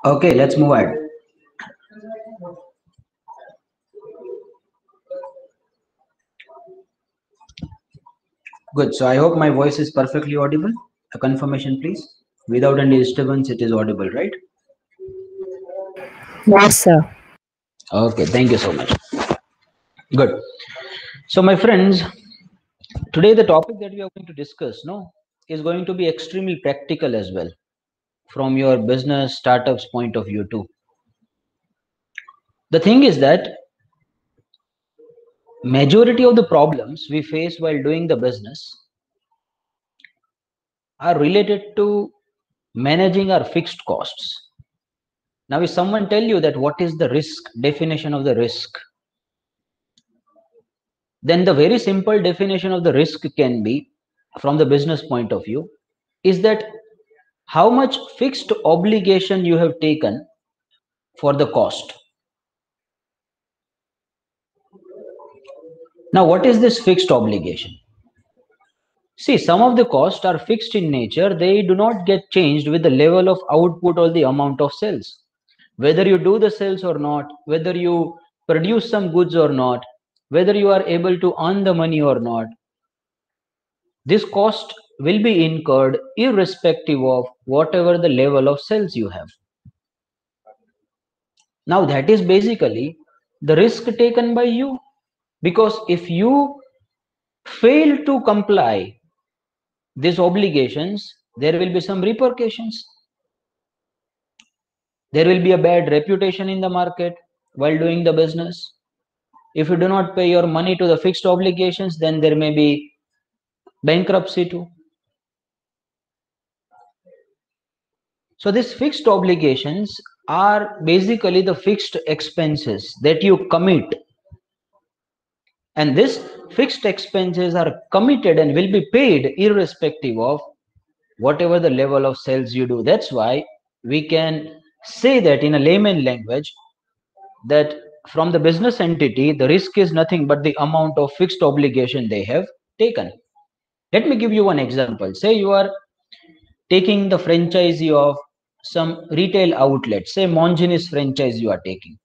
Okay, let's move ahead. Good. So I hope my voice is perfectly audible. A confirmation, please. Without any disturbance, it is audible, right? Yes, sir. Okay, thank you so much. Good. So, my friends, today the topic that we are going to discuss, no, is going to be extremely practical as well, from your business startups point of view too. The thing is that majority of the problems we face while doing the business are related to managing our fixed costs. Now, if someone tell you that what is the risk, definition of the risk, then the very simple definition of the risk can be, from the business point of view, is that how much fixed obligation you have taken for the cost. Now, what is this fixed obligation? See, some of the costs are fixed in nature. They do not get changed with the level of output or the amount of sales. Whether you do the sales or not, whether you produce some goods or not, whether you are able to earn the money or not, this cost will be incurred irrespective of whatever the level of sales you have. Now, that is basically the risk taken by you. Because if you fail to comply these obligations, there will be some repercussions. There will be a bad reputation in the market while doing the business. If you do not pay your money to the fixed obligations, then there may be bankruptcy too. So these fixed obligations are basically the fixed expenses that you commit, and these fixed expenses are committed and will be paid irrespective of whatever the level of sales you do. That's why we can say that in a layman language, that from the business entity, the risk is nothing but the amount of fixed obligation they have taken. Let me give you one example. Say you are taking the franchisee of some retail outlet, say Monginis franchise you are taking.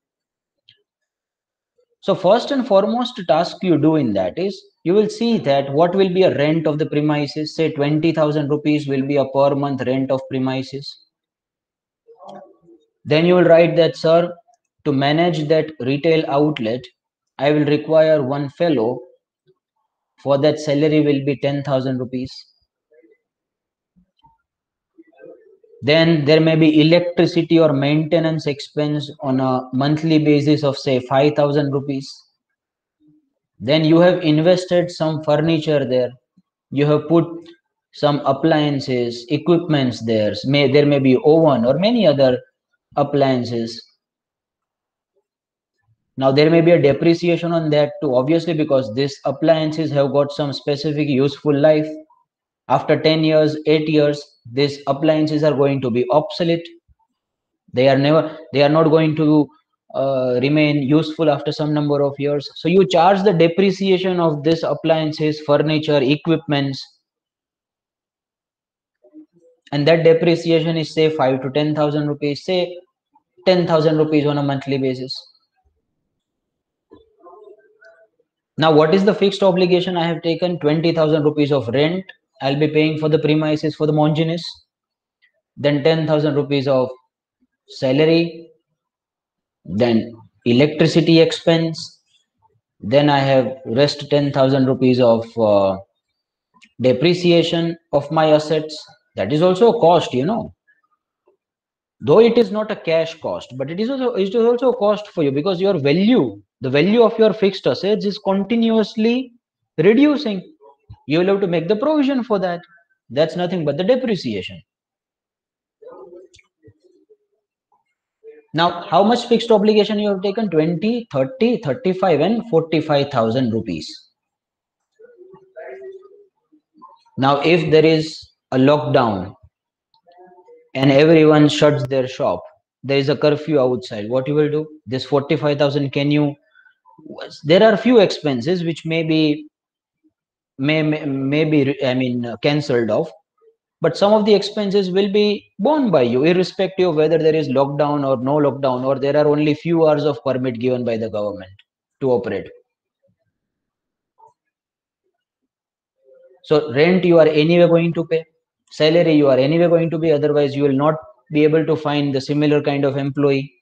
So first and foremost task you do in that is, you will see that what will be a rent of the premises. Say 20,000 rupees will be a per month rent of premises. Then you will write that, sir, to manage that retail outlet, I will require one fellow. For that, salary will be 10,000 rupees. Then there may be electricity or maintenance expense on a monthly basis of say 5,000 rupees. Then you have invested some furniture there. You have put some appliances, equipments there. There may be oven or many other appliances. Now there may be a depreciation on that too, obviously, because these appliances have got some specific useful life. After 10 years, 8 years, these appliances are going to be obsolete. They are not going to remain useful after some number of years. So you charge the depreciation of these appliances, furniture, equipments, and that depreciation is say 5 to 10,000 rupees, say 10,000 rupees on a monthly basis. Now, what is the fixed obligation I have taken? 20,000 rupees of rent I'll be paying for the premises for the Monginis. Then 10,000 rupees of salary. Then electricity expense. Then I have rest 10,000 rupees of depreciation of my assets. That is also a cost, though it is not a cash cost, but it is also a cost for you, because the value of your fixed assets is continuously reducing. You will have to make the provision for that. That's nothing but the depreciation. Now, how much fixed obligation you have taken? 20, 30, 35, and 45,000 rupees. Now, if there is a lockdown and everyone shuts their shop, there is a curfew outside, what you will do? This 45,000, there are few expenses which may be cancelled off. but some of the expenses will be borne by you irrespective of whether there is lockdown or no lockdown, or there are only few hours of permit given by the government to operate. So rent you are anyway going to pay, salary you are anyway going to be, otherwise you will not be able to find the similar kind of employee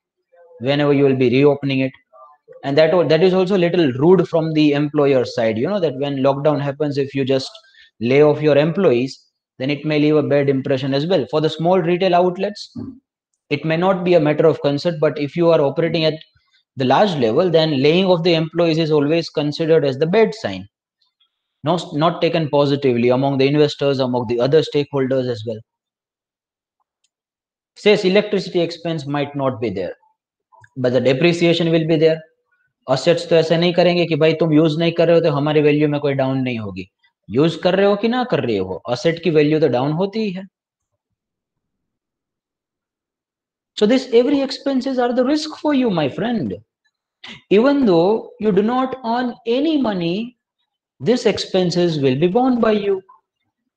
whenever you will be reopening it. And that is also a little rude from the employer side, that when lockdown happens, if you just lay off your employees, then it may leave a bad impression as well. For the small retail outlets, it may not be a matter of concern, but if you are operating at the large level, then laying off the employees is always considered as the bad sign, not taken positively among the investors, among the other stakeholders as well. Says electricity expense might not be there, but the depreciation will be there. Assets तो ऐसा नहीं करेंगे कि भाई तुम use नहीं कर रहे हो तो हमारी वैल्यू में कोई डाउन नहीं होगी, यूज कर रहे हो कि ना कर रहे हो, असेट की वैल्यू तो डाउन होती ही है. So this every expenses are the risk for you, my friend. Even though you do not earn any money, these expenses will be borne by you.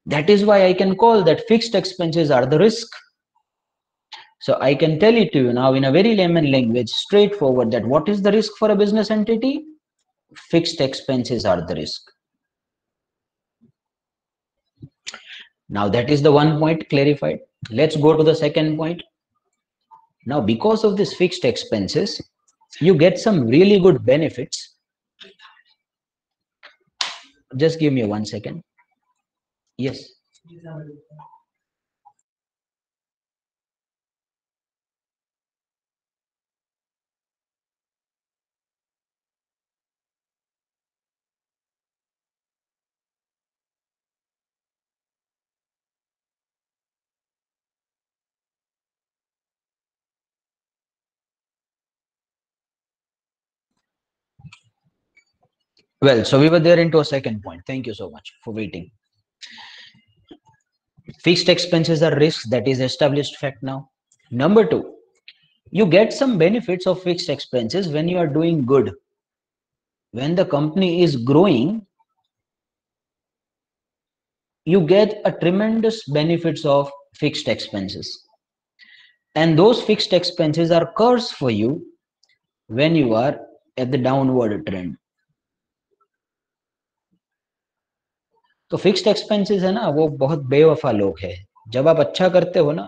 That is why I can call that fixed expenses are the risk. So I can tell it to you now in a very layman language, straightforward, that what is the risk for a business entity? Fixed expenses are the risk. Now that is the one point clarified. Let's go to the second point. Now, because of this fixed expenses, you get some really good benefits. Just give me 1 second. Yes. Well, so we were there into a second point. Thank you so much for waiting. Fixed expenses are risks, that is established fact now. Number two, you get some benefits of fixed expenses when you are doing good. When the company is growing, you get a tremendous benefits of fixed expenses. And those fixed expenses are curse for you when you are at the downward trend. तो fixed expenses है ना, वो बहुत बेवफा लोग है. जब आप अच्छा करते हो ना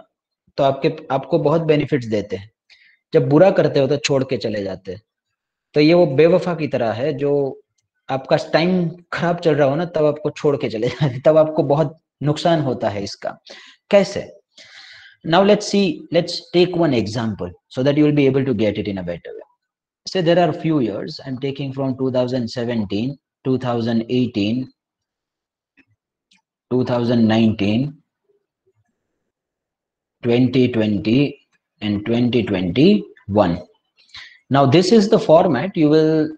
तो आपको बहुत बेनिफिट्स देते हैं, जब बुरा करते हो तो छोड़ के चले जाते हैं. तो ये वो बेवफा की तरह है, जो आपका टाइम खराब चल रहा हो ना तब आपको छोड़ के चले जाते, तब आपको बहुत नुकसान होता है इसका. कैसे? Now let's take one example so that you will be able to get it in a better way. Say there are a few years, I'm taking from 2017, 2018, 2019, 2020 and 2021. Now this is the format you will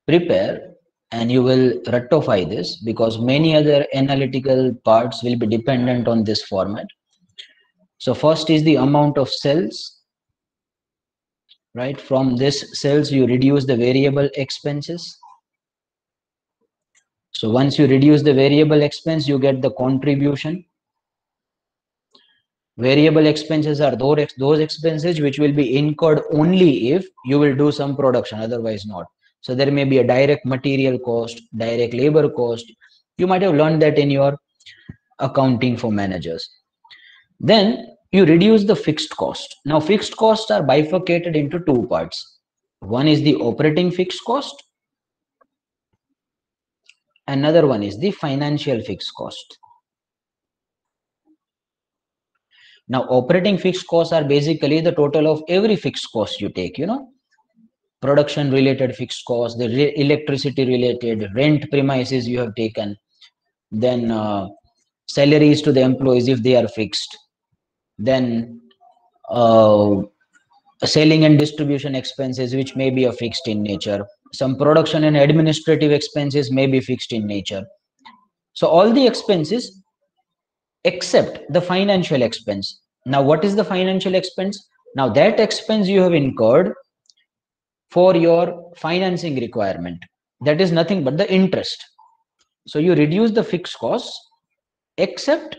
prepare, and you will rectify this because many other analytical parts will be dependent on this format. So first is the amount of cells, right? From this cells you reduce the variable expenses. So once you reduce the variable expense, you get the contribution. Variable expenses are those expenses which will be incurred only if you will do some production, otherwise not. So there may be a direct material cost, direct labor cost. You might have learned that in your accounting for managers. Then you reduce the fixed cost. Now fixed costs are bifurcated into two parts. One is the operating fixed cost. Another one is the financial fixed cost. Now operating fixed costs are basically the total of every fixed cost you take, production related fixed costs, the electricity related, rent premises you have taken, then salaries to the employees if they are fixed, then selling and distribution expenses which may be a fixed in nature, some production and administrative expenses may be fixed in nature. So all the expenses except the financial expense. Now what is the financial expense? Now that expense you have incurred for your financing requirement, that is nothing but the interest. So you reduce the fixed costs except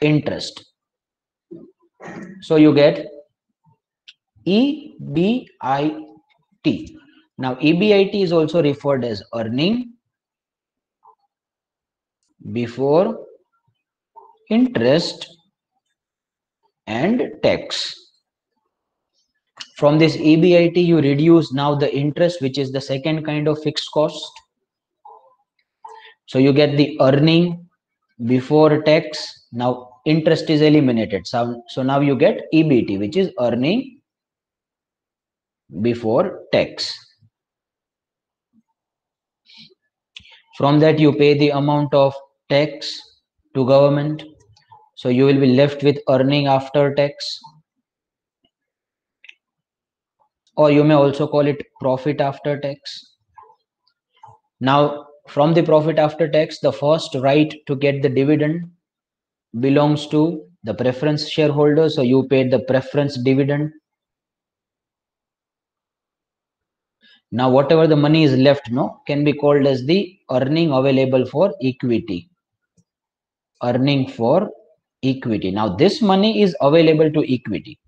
interest. So you get EBIT. Now EBIT is also referred as earning before interest and tax. From this EBIT you reduce now the interest, which is the second kind of fixed cost. So you get the earning before tax. Now interest is eliminated. So now you get EBT, which is earning before tax. From that you pay the amount of tax to government. So you will be left with earning after tax, or you may also call it profit after tax. Now from the profit after tax, the first right to get the dividend belongs to the preference shareholder. So you paid the preference dividend. Now whatever the money is left can be called as the earning available for equity. Earning for equity. Now this money is available to equity.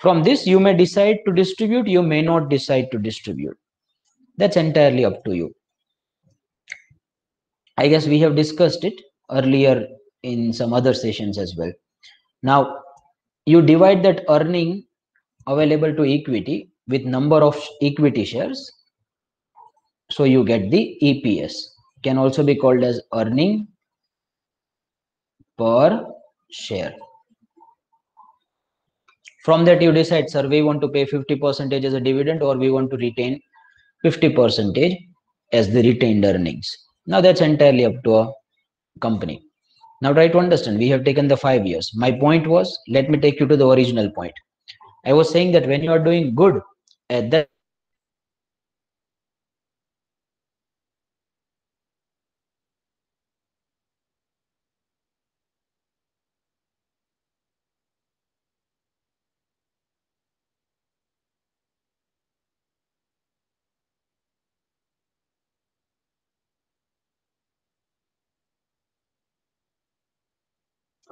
From this you may decide to distribute, you may not decide to distribute. That's entirely up to you. I guess we have discussed it earlier in some other sessions as well. Now you divide that earning available to equity with number of equity shares. So you get the EPS. Can also be called as earning per share. From that you decide, sir, we want to pay 50% as a dividend, or we want to retain 50% as the retained earnings. Now that's entirely up to a company. Now try to understand, we have taken the 5 years. My point was, let me take you to the original point. I was saying that when you are doing good at that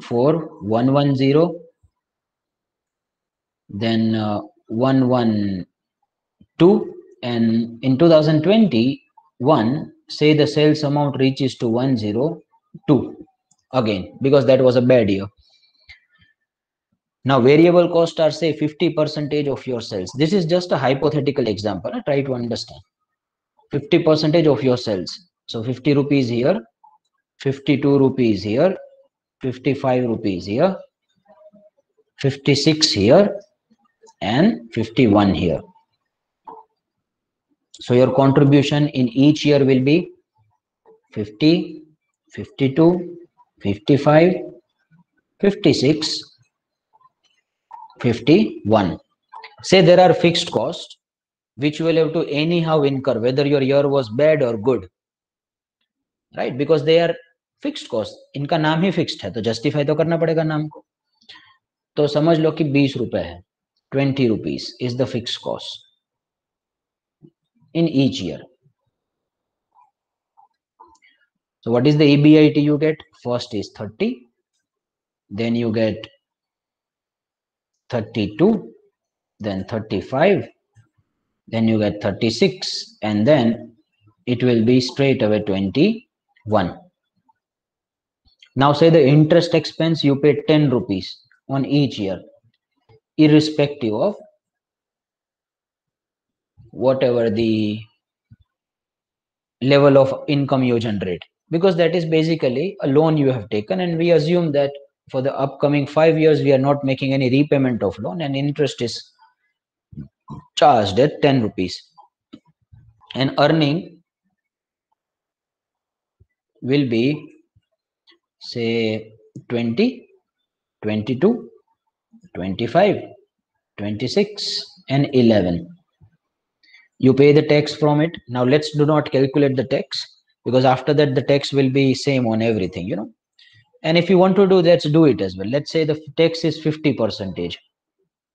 for 110, then 112, and in 2021 say the sales amount reaches to 102 again, because that was a bad year. Now variable costs are say 50% of your sales. This is just a hypothetical example. Try to understand. 50% of your sales. So 50 rupees here, 52 rupees here, 55 rupees here, 56 here, and 51 here. So your contribution in each year will be 50, 52, 55, 56, 51. Say there are fixed costs which you will have to anyhow incur, whether your year was bad or good, right? Because they are fixed costs. इनका नाम ही fixed है, तो justify तो करना पड़ेगा नाम को. तो समझ लो कि 20 रुपए है, 20 rupees is the fixed cost in each year. So what is the EBIT you get? First is 30, then you get 32, then 35, then you get 36, and then it will be straight away 21. Now say the interest expense you pay 10 rupees on each year, irrespective of whatever the level of income you generate, because that is basically a loan you have taken, and we assume that for the upcoming 5 years we are not making any repayment of loan, and interest is charged at 10 rupees, and earning will be say 20, 22, 25, 26, and 11. You pay the tax from it. Now let's do not calculate the tax, because after that the tax will be same on everything, and if you want to do that, do it as well. Let's say the tax is 50%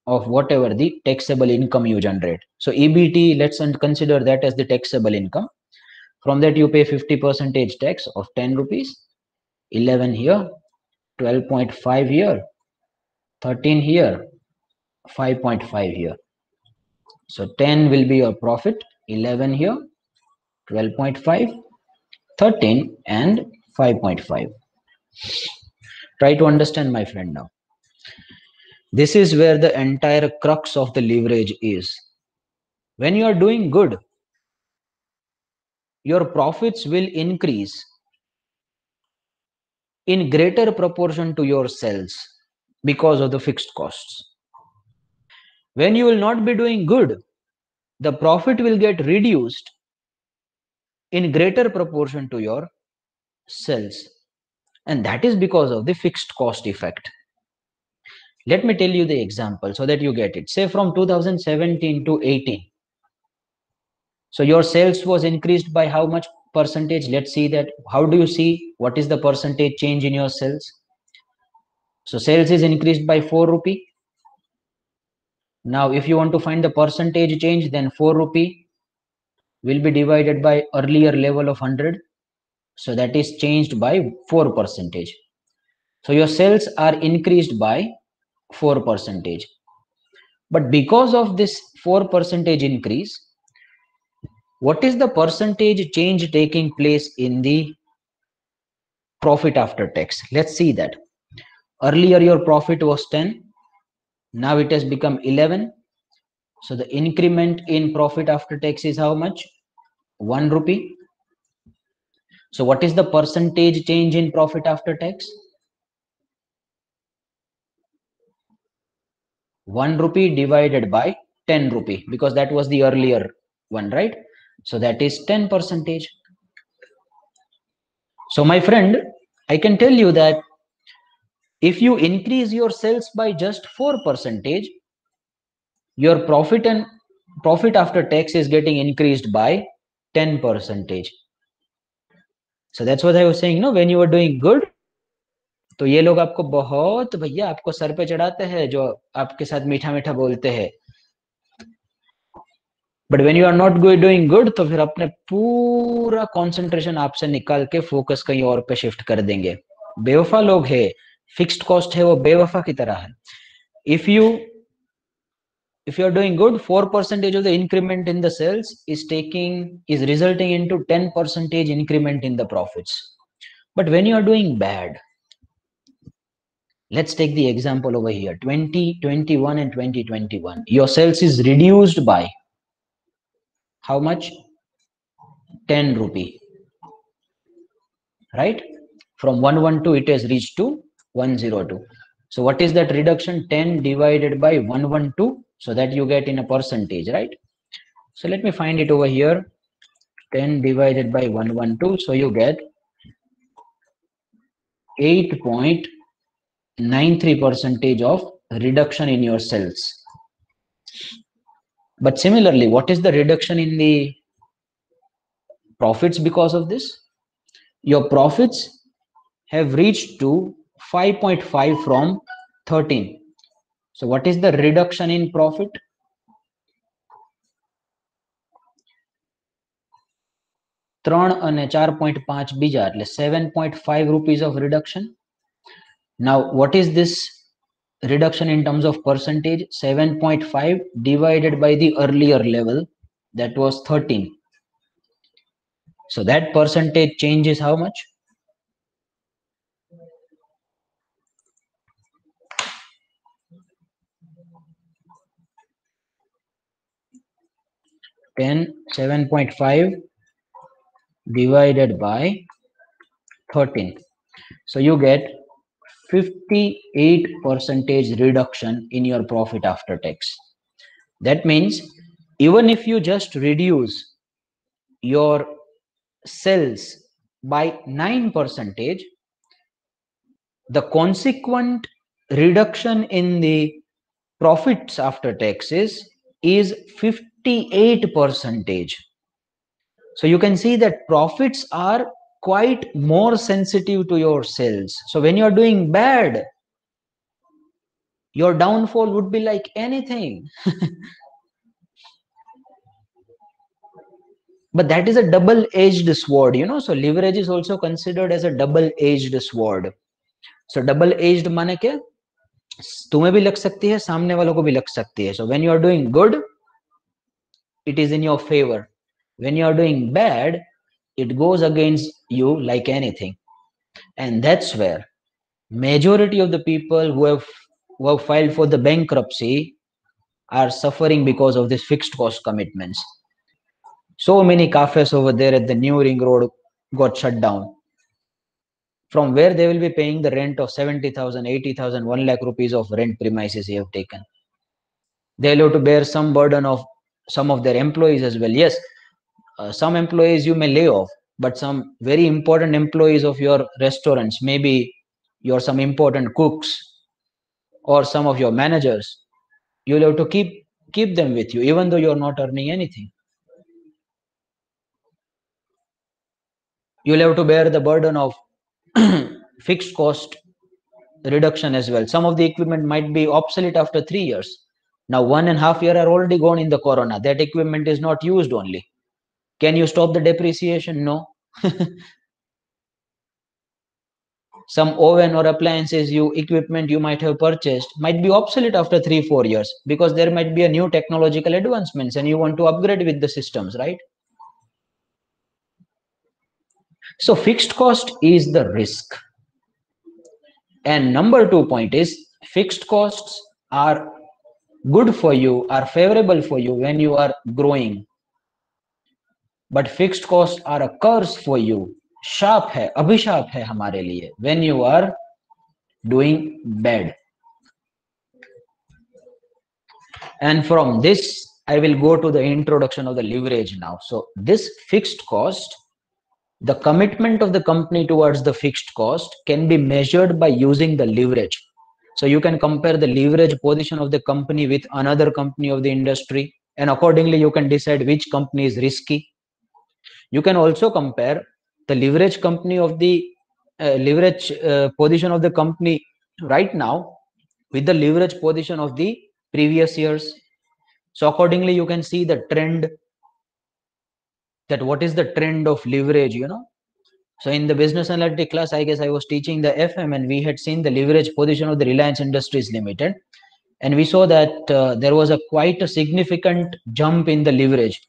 of whatever the taxable income you generate. So EBT, let's consider that as the taxable income. From that you pay 50% tax of 10 rupees, 11 here, 12.5 here, 13 here, 5.5 here. So 10 will be your profit, 11 here, 12.5, 13 and 5.5. Try to understand, my friend, now. This is where the entire crux of the leverage is. When you are doing good, your profits will increase in greater proportion to your sales because of the fixed costs. When you will not be doing good, the profit will get reduced in greater proportion to your sales. And that is because of the fixed cost effect. Let me tell you the example so that you get it. Say from 2017 to 18. So your sales was increased by how much percentage? Let's see that. How do you see what is the percentage change in your sales? So sales is increased by 4 rupee. Now if you want to find the percentage change, then 4 rupee will be divided by earlier level of 100. So that is changed by 4 percentage. So your sales are increased by 4 percentage. But because of this 4 percentage increase, what is the percentage change taking place in the profit after tax? Let's see that. Earlier your profit was 10. Now it has become 11. So the increment in profit after tax is how much? 1 rupee. So what is the percentage change in profit after tax? 1 rupee divided by 10 rupee, because that was the earlier one, right? So that is 10 percentage. So my friend, I can tell you that if you increase your sales by just 4 percentage, your profit after tax is getting increased by 10 percentage. So that's what I was saying, no, when you are doing good, तो ये लोग आपको बहुत भैया आपको sir पे चढ़ाते हैं, जो आपके साथ मीठा मीठा बोलते हैं. But when you are not doing good, तो फिर अपने पूरा कंसंट्रेशन आपसे निकाल के फोकस कहीं और पे शिफ्ट कर देंगे. बेवफा लोग है, फिक्स्ड कॉस्ट है वो बेवफा की तरह है. if you are doing good, 4 percentage of the increment in the sales is resulting into 10 percentage increment in the profits. But when you are doing bad, let's take the example over here, 2021 and 2021, your sales is reduced by how much? 10 rupee, right? From 112 it has reached to 102. So what is that reduction? 10 divided by 112, so that you get in a percentage, right? So let me find it over here. 10 divided by 112, so you get 8.93 percentage of reduction in your sales. But similarly, what is the reduction in the profits because of this? Your profits have reached to 5.5 from 13. So what is the reduction in profit? 3 અને 4.5 બીજા, એટલે 7.5 rupees of reduction. Now what is this reduction in terms of percentage? 7.5 divided by the earlier level, that was 13. So that percentage change is how much? 7.5 divided by 13. So you get 58 percentage reduction in your profit after tax. That means even if you just reduce your sales by 9 percentage, the consequent reduction in the profits after taxes is 58 percentage. So you can see that profits are quite more sensitive to your sales. So when you are doing bad, your downfall would be like anything. But that is a double-edged sword, you know. So leverage is also considered as a double-edged sword. So double edged माने क्या, तुम्हें भी लग सकती है, सामने वालों को भी लग सकती है. So when you are doing good, it is in your favor. When you are doing bad, it goes against you like anything. And that's where majority of the people who have filed for the bankruptcy are suffering because of this fixed cost commitments. So many cafes over there at the new ring road got shut down, from where they will be paying the rent of 70,000, 80,000, 1 lakh rupees of rent premises they have taken. They'll have to bear some burden of some of their employees as well. Yes, some employees you may lay off, but some very important employees of your restaurants, maybe your some important cooks or some of your managers, you'll have to keep them with you even though you're not earning anything. You'll have to bear the burden of fixed cost reduction as well. Some of the equipment might be obsolete after 3 years. Now 1.5 years are already gone in the corona. That equipment is not used only. Can you stop the depreciation? No. Some oven or appliances equipment you might have purchased might be obsolete after 3-4 years, because there might be a new technological advancements and you want to upgrade with the systems, right? So fixed cost is the risk. And number 2 point is, fixed costs are good for you, are favorable for you when you are growing, but fixed costs are a curse for you. शाप है, अभिशाप है हमारे लिए, when you are doing bad. And from this I will go to the introduction of the leverage now. So this fixed cost, the commitment of the company towards the fixed cost can be measured by using the leverage. So you can compare the leverage position of the company with another company of the industry, and accordingly you can decide which company is risky. You can also compare the leverage company of the leverage position of the company right now with the leverage position of the previous years. So accordingly you can see the trend, that what is the trend of leverage. So in the business analytic class, I guess I was teaching the FM, and we had seen the leverage position of the Reliance Industries Limited, and we saw that there was quite a significant jump in the leverage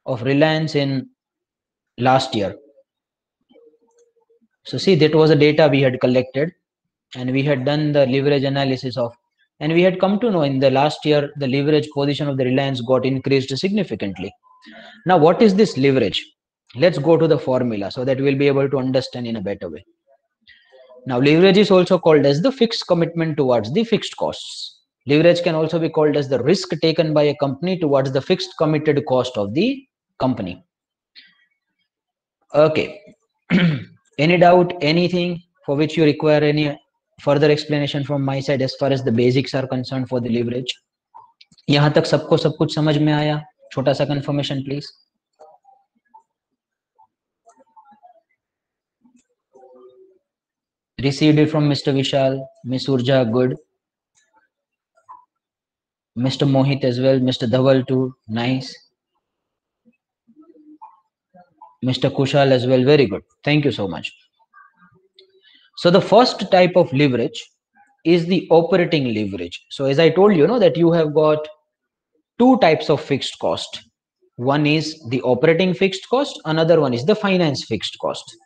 of Reliance in last year. So see, that was the data we had collected, and we had done the leverage analysis of, and we had come to know in the last year the leverage position of the Reliance got increased significantly. Now what is this leverage? Let's go to the formula so that we'll be able to understand in a better way. Now leverage is also called as the fixed commitment towards the fixed costs. Leverage can also be called as the risk taken by a company towards the fixed committed cost of the company. Okay. Any doubt, anything for which you require any further explanation from my side as far as the basics are concerned for the leverage? यहाँ तक सबको सब कुछ समझ में आया? छोटा सा confirmation please. Received it from Mr. Vishal, Miss Urja, good. Mr. Mohit as well, Mr. Dhaval too, nice. Mr. Kushal as well, very good. Thank you so much. So the first type of leverage is the operating leverage. So as I told you, that you have got two types of fixed cost. One is the operating fixed cost, another one is the finance fixed cost.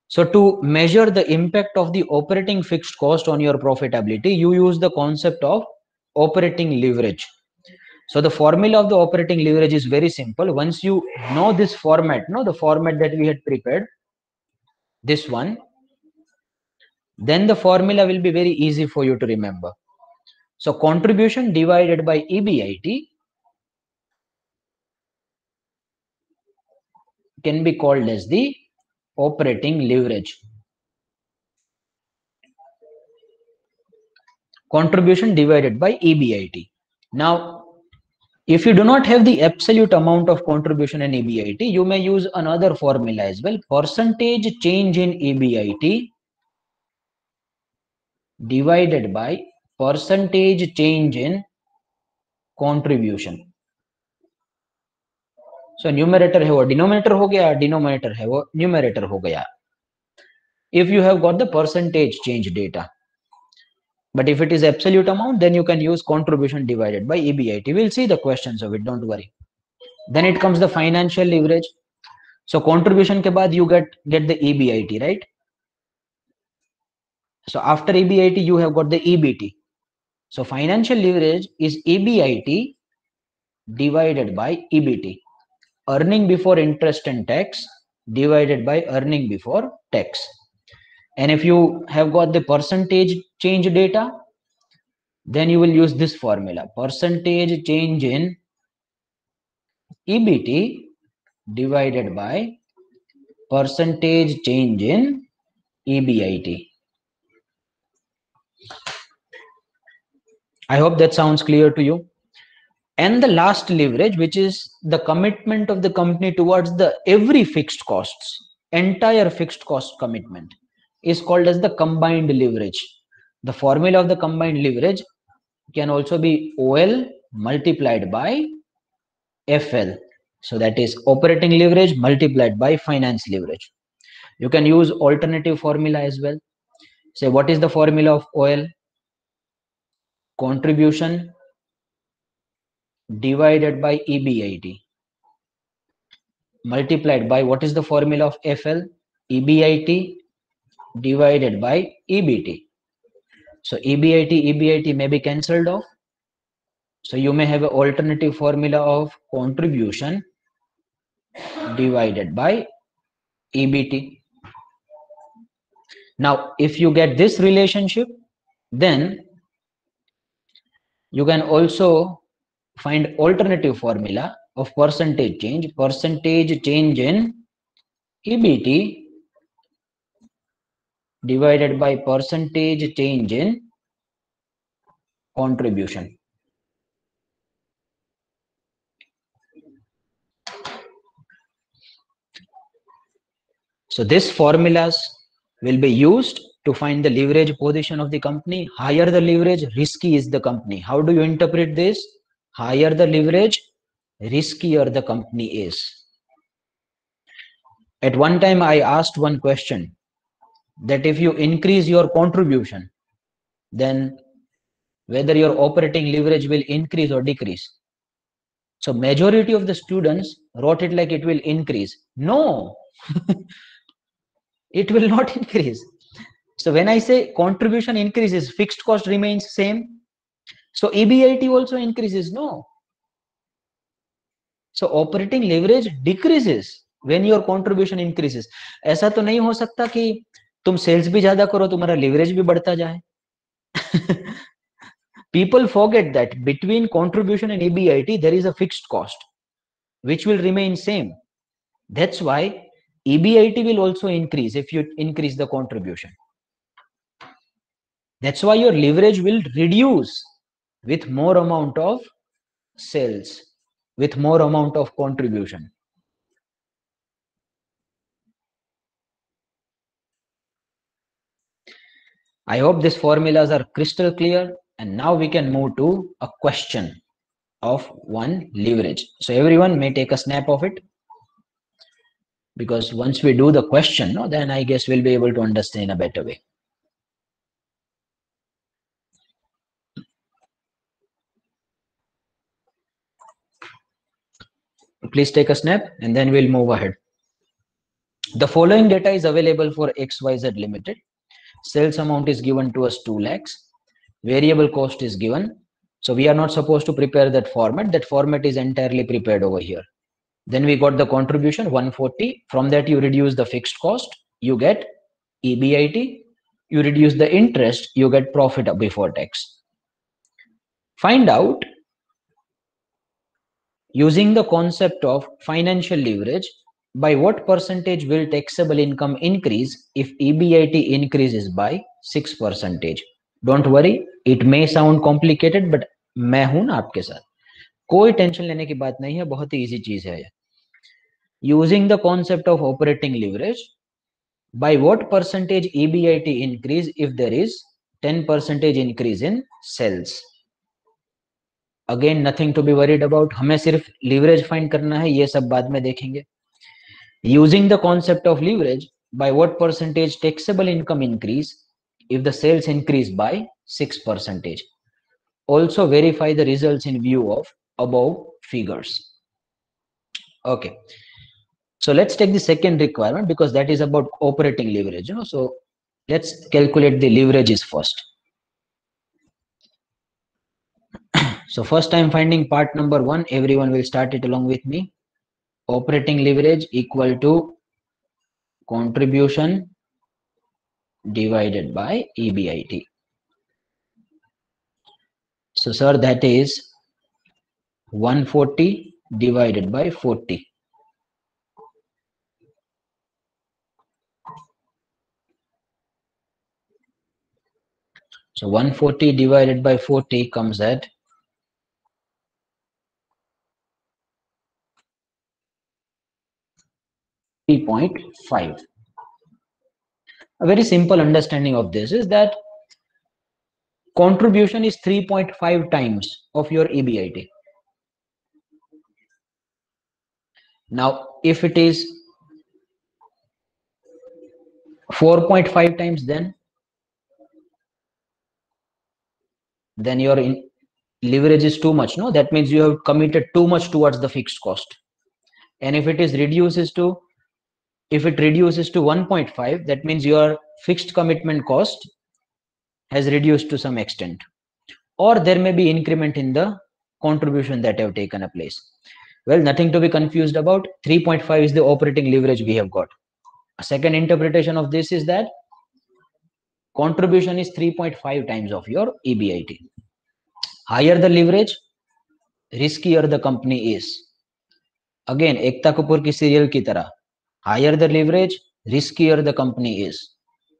So to measure the impact of the operating fixed cost on your profitability, you use the concept of operating leverage. So the formula of the operating leverage is very simple. Once you know this format, the format that we had prepared, this one, then the formula will be very easy for you to remember. So contribution divided by EBIT can be called as the operating leverage. Contribution divided by EBIT. Now, if you do not have the absolute amount of contribution in EBIT, you may use another formula as well. Percentage change in EBIT divided by percentage change in contribution. So numerator है वो denominator हो गया, denominator है वो numerator हो गया. if you have got the percentage change data. But if it is absolute amount, then you can use contribution divided by EBIT. We'll see the questions of it, don't worry. Then it comes the financial leverage. So contribution ke baad you get the EBIT, right? So after EBIT, you have got the EBT. So financial leverage is EBIT divided by EBT. Earning before interest and tax divided by earning before tax. And if you have got the percentage change data, then you will use this formula. Percentage change in EBT divided by percentage change in EBIT. I hope that sounds clear to you. And the last leverage, which is the commitment of the company towards the every fixed costs, entire fixed cost commitment, is called as the combined leverage. The formula of the combined leverage can also be OL multiplied by FL. So that is operating leverage multiplied by finance leverage. You can use alternative formula as well. Say, what is the formula of OL? Contribution divided by EBIT multiplied by, what is the formula of FL? EBIT divided by EBT. So EBIT may be cancelled off. So you may have an alternative formula of contribution divided by EBT. Now, if you get this relationship, then you can also find alternative formula of percentage change in EBT divided by percentage change in contribution. So these formulas will be used to find the leverage position of the company. Higher the leverage, risky is the company. How do you interpret this? Higher the leverage, riskier the company is. At one time, I asked one question that if you increase your contribution, then whether your operating leverage will increase or decrease. So majority of the students wrote it like it will increase. No, it will not increase. So when I say contribution increases, fixed cost remains same. So EBIT also increases. No. So operating leverage decreases when your contribution increases. ऐसा तो नहीं हो सकता कि तुम sales भी ज्यादा करो तुम्हारा leverage भी बढ़ता जाए. People forget that between contribution and EBIT there is a fixed cost which will remain same. That's why EBIT will also increase if you increase the contribution. That's why your leverage will reduce with more amount of sales, with more amount of contribution. I hope these formulas are crystal clear, and now we can move to a question of one leverage. So everyone may take a snap of it, because once we do the question, no, then I guess we'll be able to understand in a better way. Please take a snap and then we'll move ahead. The following data is available for XYZ Limited. Sales amount is given to us 2 lakhs. Variable cost is given. So we are not supposed to prepare that format. That format is entirely prepared over here. Then we got the contribution 140. From that you reduce the fixed cost. You get EBIT. You reduce the interest. You get profit before tax. Find out, using the concept of financial leverage, by what percentage will taxable income increase if EBIT increases by 6%? Don't worry, it may sound complicated, but मैं हूं ना आपके साथ, कोई tension लेने की बात नहीं है, बहुत ही इजी चीज है. Using the concept of operating leverage, by what percentage EBIT increase if there is 10% increase in sales? Again, nothing to be worried about. हमें सिर्फ leverage find करना है, ये सब बाद में देखेंगे. Using the concept of leverage, by what percentage taxable income increase if the sales increase by 6%. Also verify the results in view of above figures. Okay, so let's take the second requirement because that is about operating leverage. So let's calculate the leverages first. So first I'm finding part number 1. Everyone will start it along with me. Operating leverage equal to contribution divided by EBIT. So sir, that is 140 divided by 40. So 140 divided by 40 comes at 3.5. A very simple understanding of this is that contribution is 3.5 times of your EBIT. Now, if it is 4.5 times, then your leverage is too much. No, that means you have committed too much towards the fixed cost. And if it reduces to 1.5, that means your fixed commitment cost has reduced to some extent, or there may be increment in the contribution that have taken a place. Well, nothing to be confused about. 3.5 is the operating leverage we have got. A second interpretation of this is that contribution is 3.5 times of your EBIT. Higher the leverage, riskier the company is. Again, Ekta Kapoor ki serial ki tarah. Higher the leverage, riskier the company is.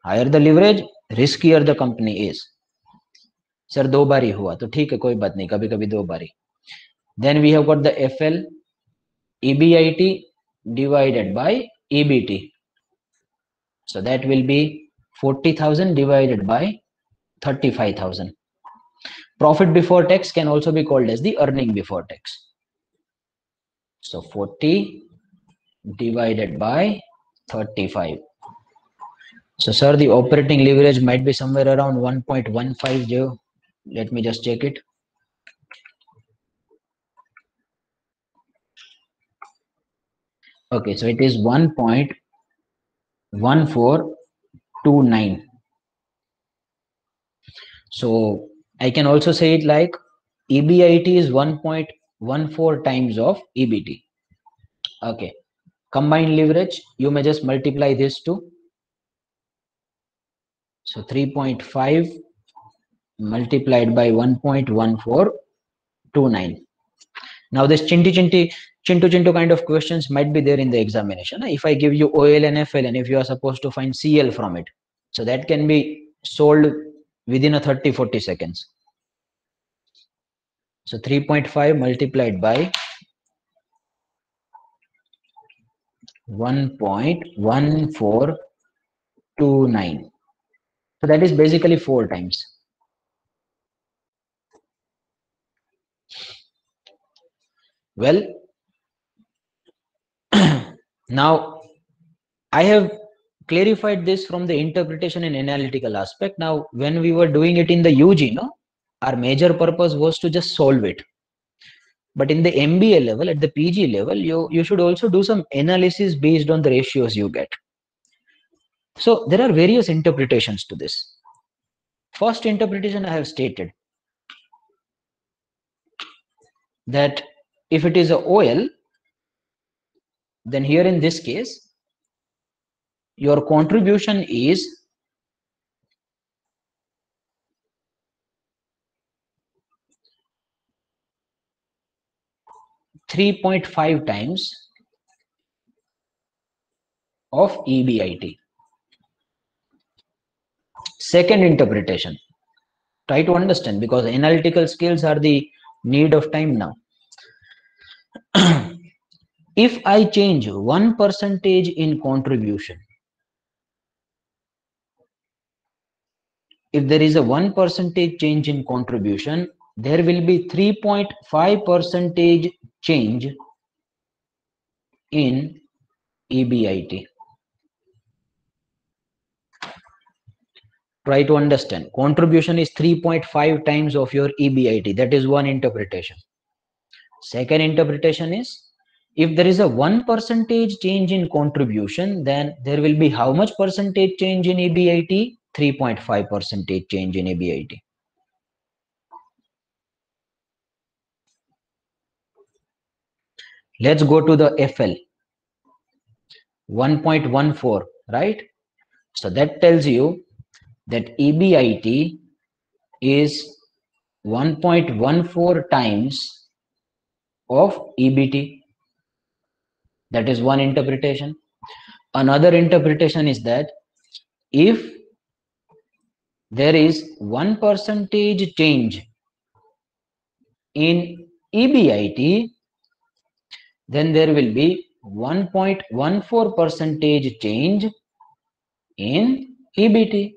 Higher the leverage, riskier the company is. Sir 2 बारी हुआ तो ठीक है, कोई बात नहीं, कभी कभी 2 बारी. Then we have got the FL EBIT divided by EBT. So that will be 40,000 divided by 35,000. Profit before tax can also be called as the earning before tax. So 40 divided by 35. So sir, the operating leverage might be somewhere around 1.15. Let me just check it. Okay, so it is 1.1429. So I can also say it like EBIT is 1.14 times of EBT. Okay, combined leverage, you may just multiply this two. So 3.5 multiplied by 1.1429. Now this chintu kind of questions might be there in the examination. If I give you OL and FL and if you are supposed to find CL from it, so that can be solved within a 30-40 seconds. So 3.5 multiplied by 1.1429. So that is basically 4 times. Well, now I have clarified this from the interpretation and analytical aspect. Now, when we were doing it in the UG, our major purpose was to just solve it. But in the MBA level, at the PG level, you should also do some analysis based on the ratios you get. So there are various interpretations to this. First interpretation I have stated that if it is a OL, then here in this case, your contribution is 3.5 times of EBIT. Second interpretation, try to understand because analytical skills are the need of time now. If I change 1% in contribution, if there is a 1% change in contribution, there will be 3.5% change in EBIT. Try to understand. Contribution is 3.5 times of your EBIT. That is one interpretation. Second interpretation is, if there is a 1% change in contribution, then there will be how much percentage change in EBIT? 3.5% change in EBIT. Let's go to the FL. 1.14, right? So that tells you that EBIT is 1.14 times of EBT. That is one interpretation. Another interpretation is that if there is 1% change in EBIT, then there will be 1.14 percentage change in EBT.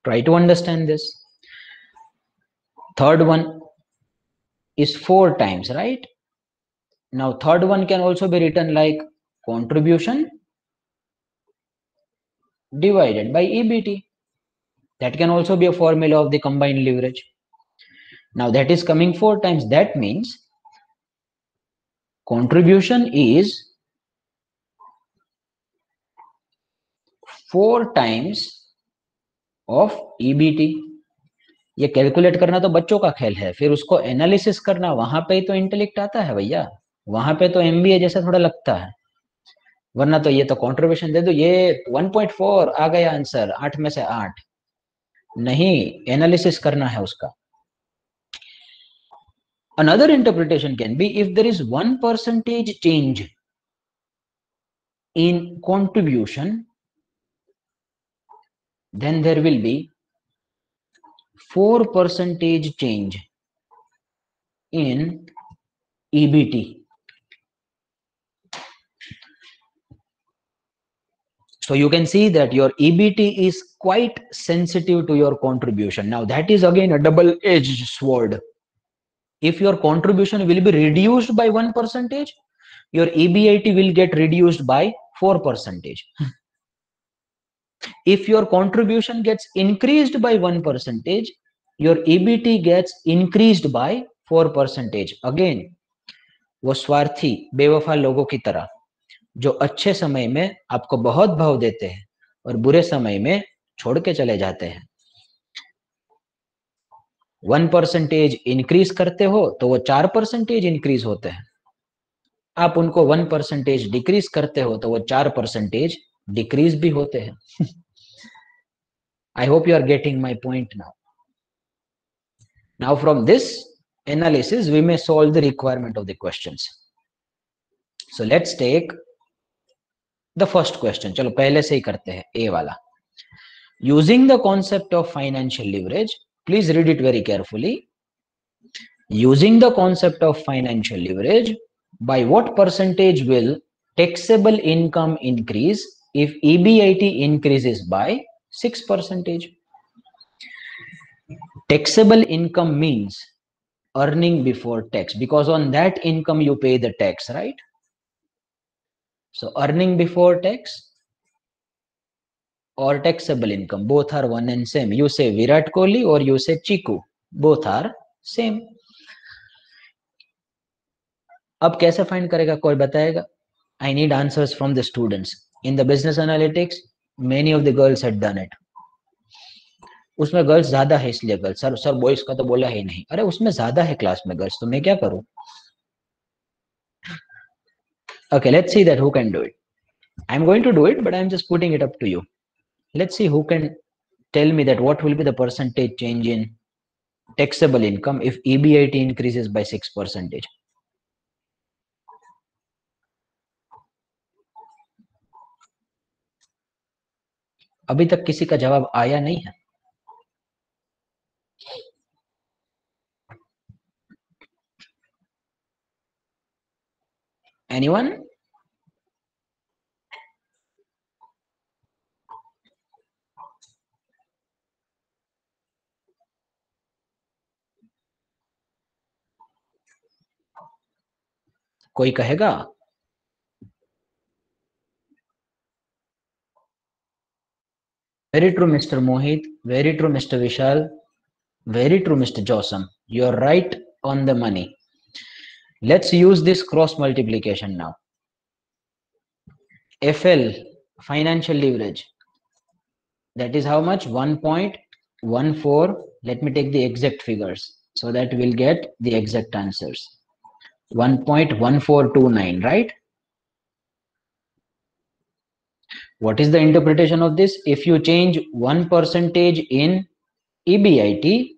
Try to understand this. Third one is 4 times, right? Now third one can also be written like contribution divided by EBT. That can also be a formula of the combined leverage. Now that is coming 4 times. That means contribution is 4 times of EBT. ये calculate करना तो बच्चों का खेल है, फिर उसको analysis करना वहां पे तो इंटेलेक्ट आता है भैया, वहां पे तो एमबीए जैसा थोड़ा लगता है, वरना तो ये तो कंट्रीब्यूशन दे दो, ये 1.4 आ गया आंसर, 8 में से 8 नहीं, एनालिसिस करना है उसका. Another interpretation can be, if there is 1% change in contribution, then there will be 4% change in EBT. So you can see that your EBT is quite sensitive to your contribution. Now that is again a double-edged sword. If your contribution will be reduced by 1%, your EBIT will get reduced by 4%. If your contribution gets increased by 1%, your EBT gets increased by 4%. Again, वो स्वार्थी बेवफा लोगों की तरह जो अच्छे समय में आपको बहुत भाव देते हैं और बुरे समय में छोड़ के चले जाते हैं. 1% इंक्रीज करते हो तो वो 4% इंक्रीज होते हैं, आप उनको 1% डिक्रीज करते हो तो वो 4% डिक्रीज भी होते हैं. I hope you are getting my point now. Now from this analysis we may solve the requirement of the questions. So let's take the first question. चलो पहले से ही करते हैं A वाला. Using the concept of financial leverage, please read it very carefully. Using the concept of financial leverage, by what percentage will taxable income increase if EBIT increases by 6%? Taxable income means earning before tax, because on that income you pay the tax, right? So earning before tax or taxable income, both are one and same. You say Virat Kohli or you say Chiku, both are same. अब कैसे find करेगा, कोई बताएगा? I need answers from the students. In the business analytics, many of the girls had done it. उसमें girls ज्यादा है इसलिए girls, sir boys का तो बोला ही नहीं. अरे उसमें ज्यादा है क्लास में गर्ल्स, तो मैं क्या करूं? Okay, let's see that who can do it. I'm going to do it, but I'm just putting it up to you. Let's see who can tell me that what will be the percentage change in taxable income if EBIT increases by 6%. अभी तक किसी का जवाब आया नहीं है. Anyone? कोई कहेगा? Very true, Mr. Mohit. Very true, Mr. Vishal. Very true, Mr. Josam. You're right on the money. Let's use this cross multiplication now. FL, financial leverage. That is how much? 1.14. Let me take the exact figures so that we'll get the exact answers. 1.1429, right? What is the interpretation of this? If you change 1% in EBIT,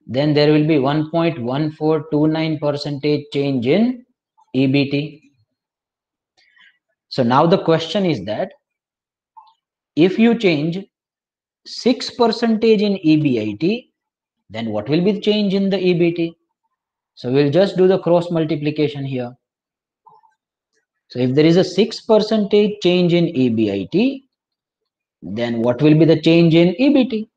then there will be 1.1429% change in EBT. So now the question is that if you change 6% in EBIT, then what will be the change in the EBT? So we'll just do the cross multiplication here. So if there is a 6% change in EBIT, then what will be the change in EBT?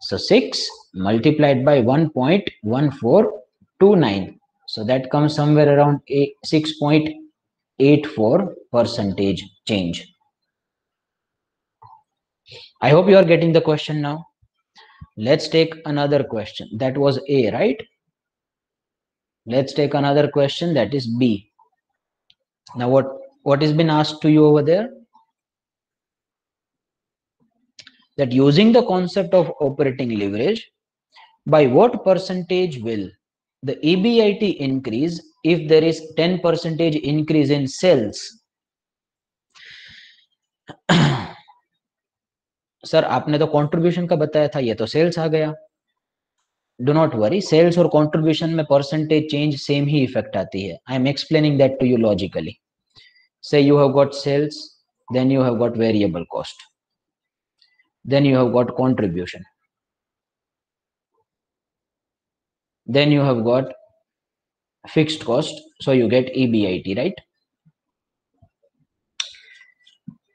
So 6 multiplied by 1.1429. So that comes somewhere around 6.84% change. I hope you are getting the question now. Let's take another question. That was A, right? Let's take another question, that is B. Now what has been asked to you over there? That using the concept of operating leverage, by what percentage will the EBIT increase if there is 10% increase in sales? Sir आपने तो contribution का बताया था, ये तो sales आ गया. Do not worry, sales और कंट्रीब्यूशन में परसेंटेज चेंज सेम ही इफेक्ट आती है. I am explaining that to you logically. Say you have got sales, then you have got variable cost, then you have got contribution, then you have got fixed cost, so you get EBIT, right?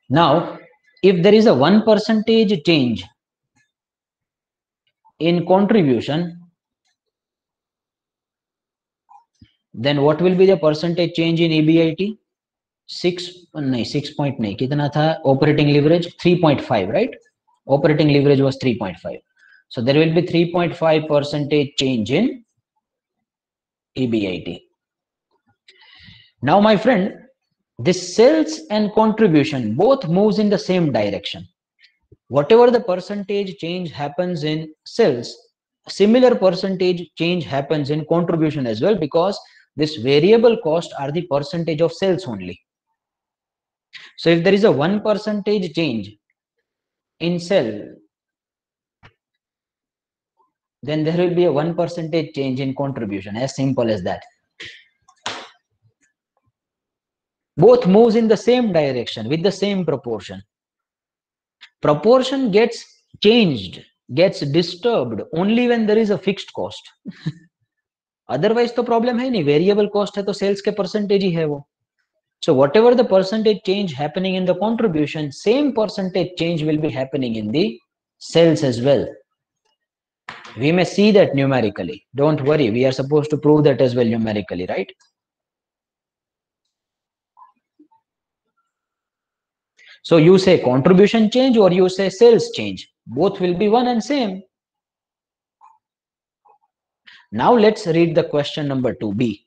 Now if there is a 1% change in contribution, then what will be the percentage change in EBIT? 6 point नहीं, कितना था operating leverage? 3.5, right? Operating leverage was 3.5. So there will be 3.5% change in EBIT. Now my friend, this sales and contribution both moves in the same direction. Whatever the percentage change happens in sales, similar percentage change happens in contribution as well, because this variable cost are the percentage of sales only. So if there is a 1% change in sale, then there will be a 1% change in contribution, as simple as that. Both moves in the same direction with the same proportion. Proportion gets changed, gets disturbed only when there is a fixed cost. Otherwise तो problem है नहीं, variable cost है तो sales के percentage ही है वो. So whatever the percentage change happening in the contribution, same percentage change will be happening in the sales as well. We may see that numerically. Don't worry, we are supposed to prove that as well numerically, right? So you say contribution change or you say sales change, both will be one and same. Now let's read the question number 2B.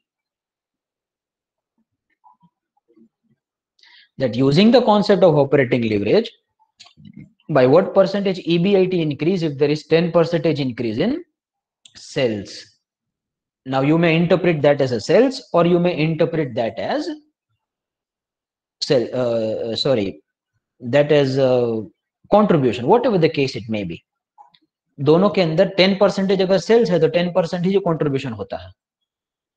That using the concept of operating leverage, by what percentage EBIT increase if there is 10% increase in sales? Now you may interpret that as a sales or you may interpret that as that as contribution, whatever the case it may be. दोनों के अंदर 10% अगर sales है तो 10% ही जो contribution होता है,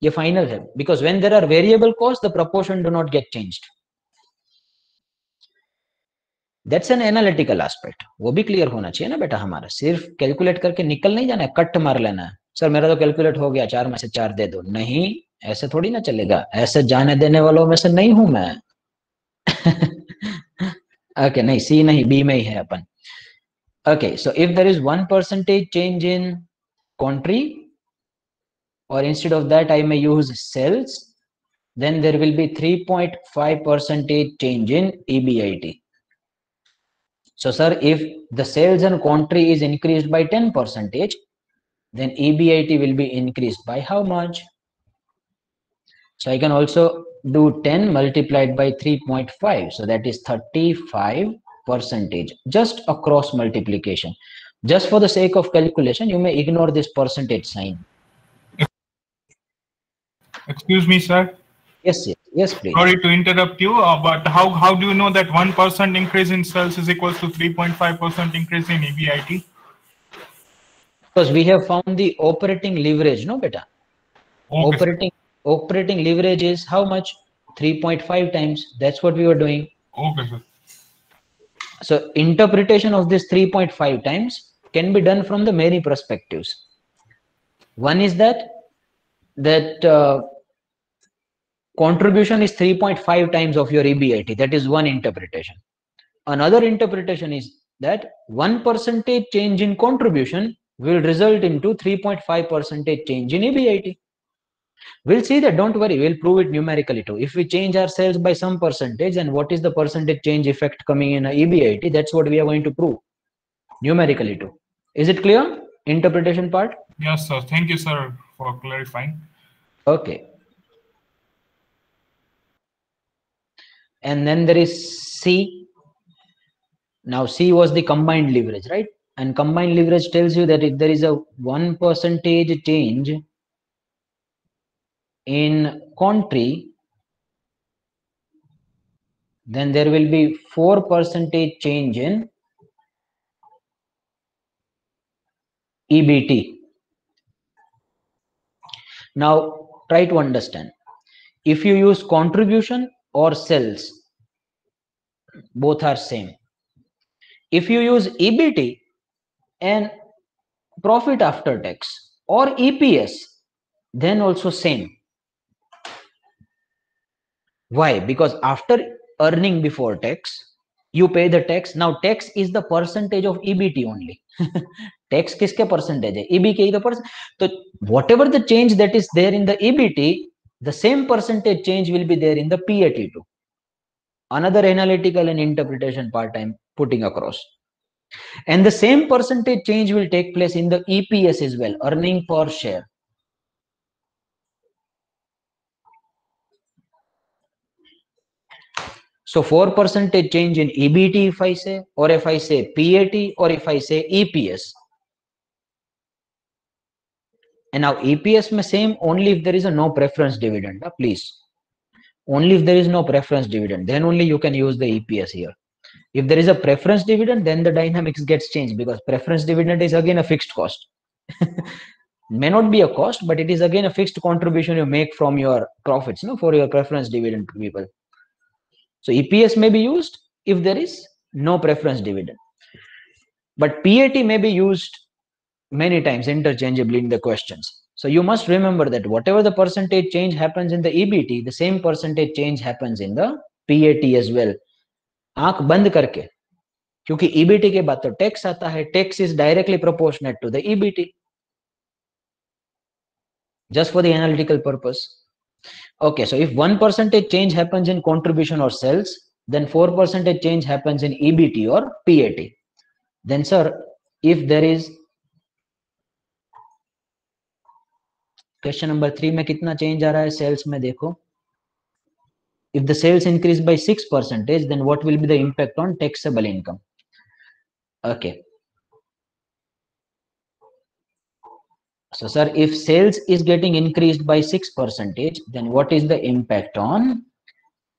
ये फाइनल है. Because when there are variable cost the proportion do not get changed. That's an analytical aspect. वो भी क्लियर होना चाहिए ना बेटा हमारा. सिर्फ कैलकुलेट करके निकल नहीं जाना है, कट मार लेना है. सर मेरा तो कैलकुलेट हो गया, 4 में से 4 दे दो. नहीं, ऐसे थोड़ी ना चलेगा. ऐसे जाने देने वालों में से नहीं हूं मैं. ओके नहीं, सी नहीं, बी में ही है अपन. Okay, so if there is 1% change in country, or instead of that I may use sales, then there will be 3.5% change in EBIT. So sir, if the sales and quantity is increased by 10%, then EBIT will be increased by how much? So I can also do 10 multiplied by 3.5, so that is 35%, just a cross multiplication. Just for the sake of calculation, you may ignore this percentage sign. Excuse me, sir. Yes, please. Sorry to interrupt you, but how do you know that 1% increase in sales is equals to 3.5% increase in EBIT? Because we have found the operating leverage, no beta? Okay, Operating leverage is how much? 3.5 times. That's what we were doing. Okay, sir. So interpretation of this 3.5 times can be done from the many perspectives. One is that contribution is 3.5 times of your EBIT. That is one interpretation. Another interpretation is that 1% change in contribution will result into 3.5% change in EBIT. We'll see that, don't worry, we'll prove it numerically too. If we change our sales by some percentage, and what is the percentage change effect coming in EBIT, that's what we are going to prove numerically too. Is it clear? Interpretation part? Yes, sir. Thank you, sir, for clarifying. Okay. And then there is C. Now C was the combined leverage, right? And combined leverage tells you that if there is a 1% change in quantity, then there will be 4% change in EBT. Now try to understand. If you use contribution or sales, both are same. If you use EBT and profit after tax or EPS, then also same. Why? Because after earning before tax, you pay the tax. Now tax is the percentage of EBT only. Tax किसके percentage है? EBT the percent. So whatever the change that is there in the EBT, the same percentage change will be there in the PAT too. Another analytical and interpretation part I'm putting across. And the same percentage change will take place in the EPS as well, earning per share. So 4% change in EBT if I say, or if I say PAT, or if I say EPS. And now EPS may same only if there is a no preference dividend, please. Only if there is no preference dividend, then only you can use the EPS here. If there is a preference dividend, then the dynamics gets changed, because preference dividend is again a fixed cost. May not be a cost, but it is again a fixed contribution you make from your profits, for your preference dividend to people. So EPS may be used if there is no preference dividend. But PAT may be used many times interchangeably in the questions. So you must remember that whatever the percentage change happens in the EBT, the same percentage change happens in the PAT as well. आंख बंद करके, क्योंकि EBT के बाद तो tax आता है, tax is directly proportionate to the EBT. Just for the analytical purpose. Okay, so if 1% change happens in contribution or sales, then 4% change happens in EBT or PAT. Then sir, if there is question number 3 में कितना change आ रहा है sales में, देखो. If the sales increase by 6%, then what will be the impact on taxable income? Okay. So sir, if sales is getting increased by 6%, then what is the impact on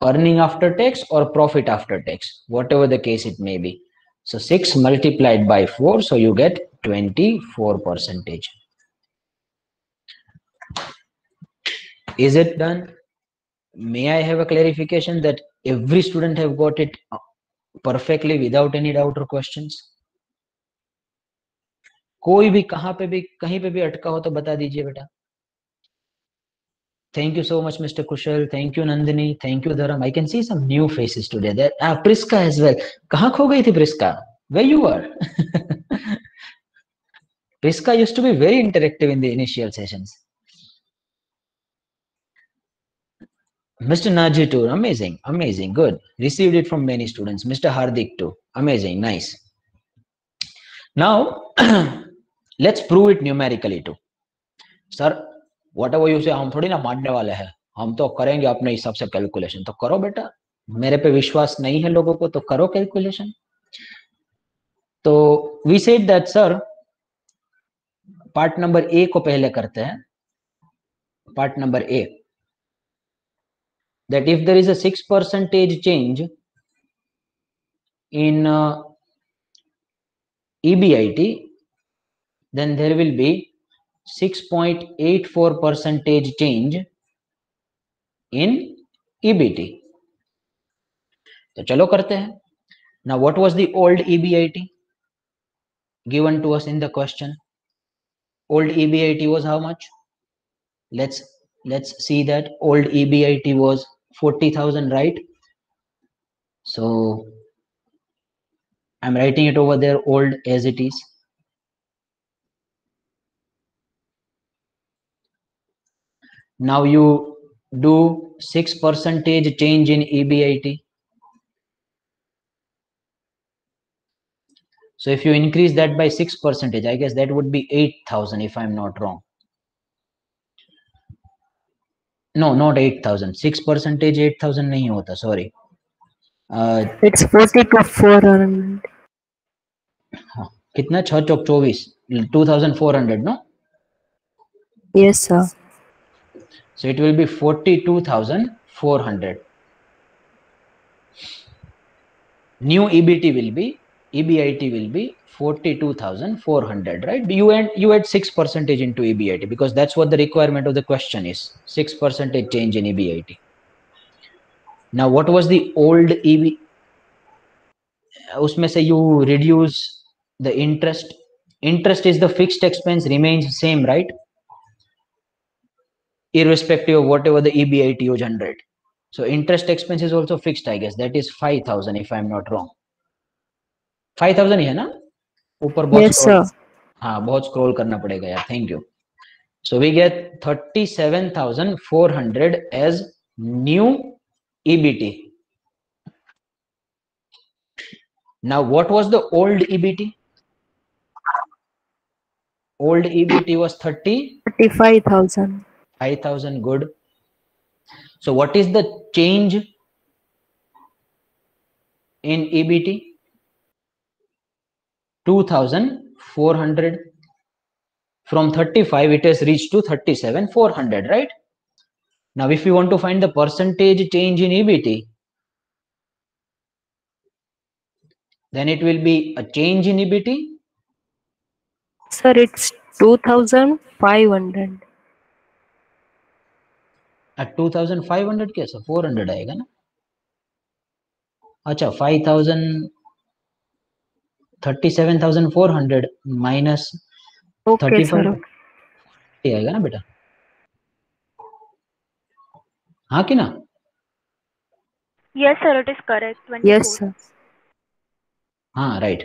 earning after tax or profit after tax, whatever the case it may be? So 6 multiplied by 4, so you get 24%. Is it done? May I have a clarification that every student have got it perfectly without any doubt or questions? कोई भी कहाँ पे भी कहीं पे भी अटका हो तो बता दीजिए बेटा. Thank you so much, Mr. Kushal. Thank you, Nandini. Thank you, Dharam. I can see some new faces today. That Priska as well. कहाँ खो गई थी Priska? Where you were? Priska used to be very interactive in the initial sessions. Mr. Naji too, amazing, amazing, good. Received it from many students. Mr. Hardik too, amazing, nice. Now let's prove it numerically too. Sir, whatever you say, हम थोड़ी ना मानने वाले हैं, हम तो करेंगे अपने हिसाब से कैलकुलेशन। तो करो बेटा, मेरे पे विश्वास नहीं है लोगों को तो करो कैलकुलेशन। तो we said that sir, part number A को पहले करते हैं। Part number A, that if there is a 6% change in EBIT, then there will be 6.84% change in EBT. तो चलो करते हैं। Now what was the old EBIT given to us in the question? Old EBIT was how much? Let's see that. Old EBIT was 40,000, right? So I'm writing it over there, old as it is. Now you do 6% change in EBIT. So if you increase that by 6%, I guess that would be 8,000 if I'm not wrong. No, not 8,000. 6% 8,000 नहीं होता, sorry. It's 40 to 400. कितना 6 चौक 24, 2,400, no? Yes, sir. So it will be 42,400. New EBIT will be 42,400, right? You add 6% into EBIT because that's what the requirement of the question is. 6% change in EBIT. Now what was the old EB? उसमें से you reduce the interest. Interest is the fixed expense, remains same, right? Irrespective of whatever the EBIT you generate. So interest expense is also fixed, I guess. That is 5,000 if I'm not wrong. 5,000 ही है ना? ऊपर बहुत Yes, sir. हाँ, बहुत scroll करना पड़ेगा यार. Thank you. So we get 37,400 as new EBT. Now what was the old EBT? Old EBT was 35,000. 5,000, good. So what is the change in EBT? 2,400. From 35 it has reached to 37,400, right? Now if you want to find the percentage change in EBT, then it will be a change in EBT. Sir, it's 2,500. At 2,500 कैसा 400 आएगा ना? अच्छा 5,000, 37,400 minus Okay, 35 sir. आएगा ना बेटा? हाँ कि ना? Yes, sir, it is correct. 24. Yes, sir. हाँ, right.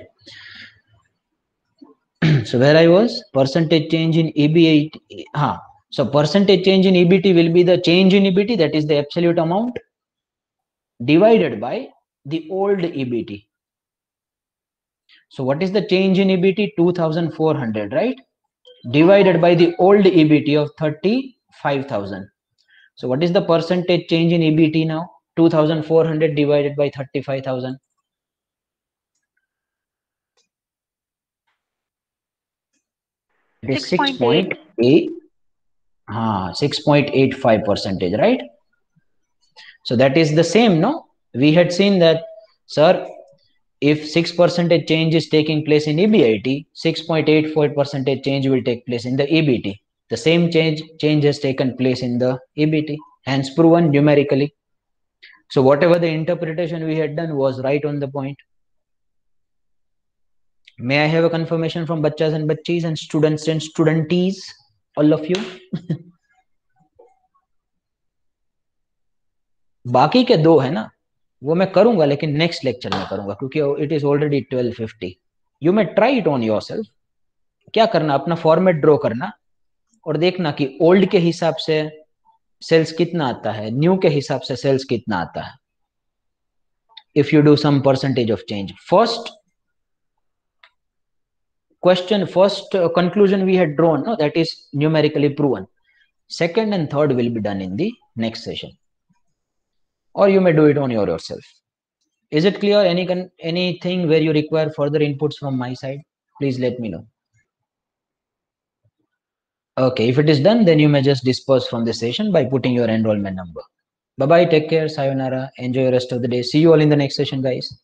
So where I was, percentage change in EBIT. हाँ, so percentage change in EBT will be the change in EBT, that is the absolute amount, divided by the old EBT. So what is the change in EBT? 2,400, right? Divided by the old EBT of 35,000. So what is the percentage change in EBT now? 2,400 divided by 35,000. It is 6.8. 6.85%, right? So that is the same, no? We had seen that, sir, if 6% change is taking place in EBIT, 6.84% change will take place in the EBT. The same change has taken place in the EBT, hence proven numerically. So whatever the interpretation we had done was right on the point. May I have a confirmation from bachas and bachis and students and studentees, all of you? बाकी के दो है ना, वो मैं करूंगा लेकिन next lecture में करूंगा क्योंकि it is already 12:50. You may try it on yourself. क्या करना, अपना फॉर्मेट ड्रॉ करना और देखना कि ओल्ड के हिसाब से सेल्स कितना आता है, न्यू के हिसाब से सेल्स कितना आता है, if you do some percentage of change. First question, first conclusion we had drawn, no, that is numerically proven. Second and third will be done in the next session, or you may do it on yourself. Is it clear? Anything where you require further inputs from my side, please let me know. Okay, if it is done, then you may just disperse from the session by putting your enrollment number. Bye bye, take care, sayonara, enjoy the rest of the day. See you all in the next session, guys.